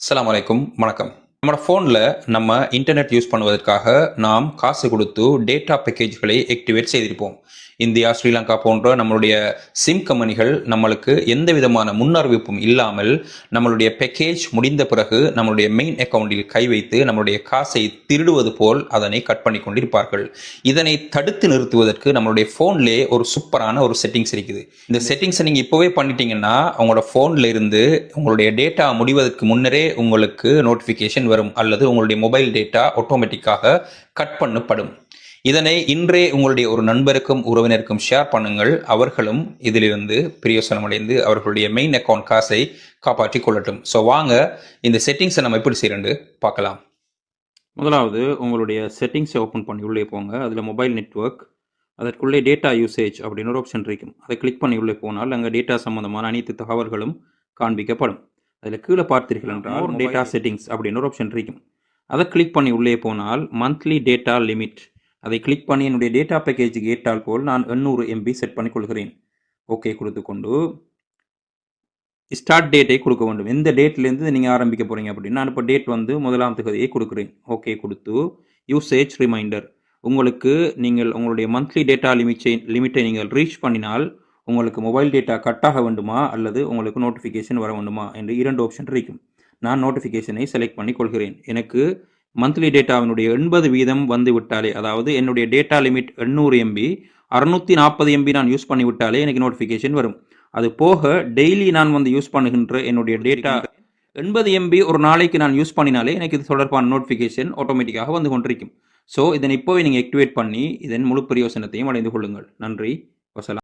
அஸ்ஸலாமு அலைக்கும் வணக்கம். நம்ம ஃபோனில் நம்ம இன்டர்நெட் யூஸ் பண்ணுவதற்காக நாம் காசு கொடுத்து டேட்டா பேக்கேஜ்களை ஆக்டிவேட் செய்திருப்போம். இந்தியா, ஸ்ரீலங்கா போன்ற நம்மளுடைய சிம் கம்பெனிகள் நம்மளுக்கு எந்த விதமான முன்னறிவிப்பும் இல்லாமல் நம்மளுடைய பேக்கேஜ் முடிந்த பிறகு நம்மளுடைய மெயின் அக்கௌண்டில் கை வைத்து நம்மளுடைய காசை திருடுவது போல் அதனை கட் பண்ணி கொண்டிருப்பார்கள். இதனை தடுத்து நிறுத்துவதற்கு நம்மளுடைய ஃபோன்லேயே ஒரு சூப்பரான ஒரு செட்டிங்ஸ் இருக்குது. இந்த செட்டிங்ஸை நீங்கள் இப்போவே பண்ணிட்டீங்கன்னா உங்களோட ஃபோனில் இருந்து உங்களுடைய டேட்டா முடிவதற்கு முன்னரே உங்களுக்கு நோட்டிஃபிகேஷன் வரும் அல்லது உங்களுடைய மொபைல் டேட்டா ஆட்டோமேட்டிக்காக கட் பண்ணப்படும். இதனை இன்றே உங்களுடைய ஒரு நண்பருக்கும் உறவினருக்கும் ஷேர் பண்ணுங்கள். அவர்களும் இதிலிருந்து பிரயோசனமடைந்து அவர்களுடைய மெயின் அக்கௌண்ட் காசை காப்பாற்றிக் கொள்ளட்டும். ஸோ வாங்க இந்த செட்டிங்ஸை நம்ம எப்படி செய்யறேன்னு பார்க்கலாம். முதலாவது உங்களுடைய செட்டிங்ஸை ஓப்பன் பண்ணி உள்ளே போங்க. அதில் மொபைல் நெட்வொர்க், அதற்குள்ளே டேட்டா யூசேஜ் அப்படின்னு ஒரு ஆப்ஷன் இருக்கும். அதை கிளிக் பண்ணி உள்ளே போனால் அங்கே டேட்டா சம்பந்தமான அனைத்து தகவல்களும் காண்பிக்கப்படும். அதில் கீழே பார்த்தீர்கள் என்றால் டேட்டா செட்டிங்ஸ் அப்படின்னு ஒரு ஆப்ஷன் இருக்கும். அதை கிளிக் பண்ணி உள்ளே போனால் மந்த்லி டேட்டா லிமிட், அதை கிளிக் பண்ணி என்னுடைய டேட்டா பேக்கேஜுக்கு ஏற்றால் போல் நான் 800 MB செட் பண்ணி கொள்கிறேன். ஓகே கொடுத்து கொண்டு ஸ்டார்ட் டேட்டை கொடுக்க வேண்டும். எந்த டேட்லேருந்து நீங்கள் ஆரம்பிக்க போகிறீங்க அப்படின்னு நான் இப்போ டேட் வந்து 1ஆம் தேதியை கொடுக்குறேன். ஓகே கொடுத்து யூசேஜ் ரிமைண்டர், உங்களுக்கு நீங்கள் உங்களுடைய மந்த்லி டேட்டா லிமிட்டை நீங்கள் ரீச் பண்ணினால் உங்களுக்கு மொபைல் டேட்டா கட் ஆக வேண்டுமா அல்லது உங்களுக்கு நோட்டிஃபிகேஷன் வர வேண்டுமா என்று 2 ஆப்ஷன் இருக்கும். நான் நோட்டிஃபிகேஷனை செலக்ட் பண்ணி கொள்கிறேன். எனக்கு மந்த்லி டேட்டாவினுடைய 80% வந்து விட்டாலே, அதாவது என்னுடைய டேட்டா லிமிட் 800 MB, 640 MB நான் யூஸ் பண்ணி விட்டாலே எனக்கு நோட்டிஃபிகேஷன் வரும். அது போக டெய்லி நான் வந்து யூஸ் பண்ணுகின்ற என்னுடைய டேட்டா 80 MB ஒரு நாளைக்கு நான் யூஸ் பண்ணினாலே எனக்கு இது தொடர்பான நோட்டிஃபிகேஷன் ஆட்டோமேட்டிக்காக வந்து கொண்டிருக்கும். ஸோ இதனை இப்போவே நீங்கள் ஆக்டிவேட் பண்ணி இதன் முழு பிரயோசனத்தையும் அடைந்து கொள்ளுங்கள். நன்றி, வசலாம்.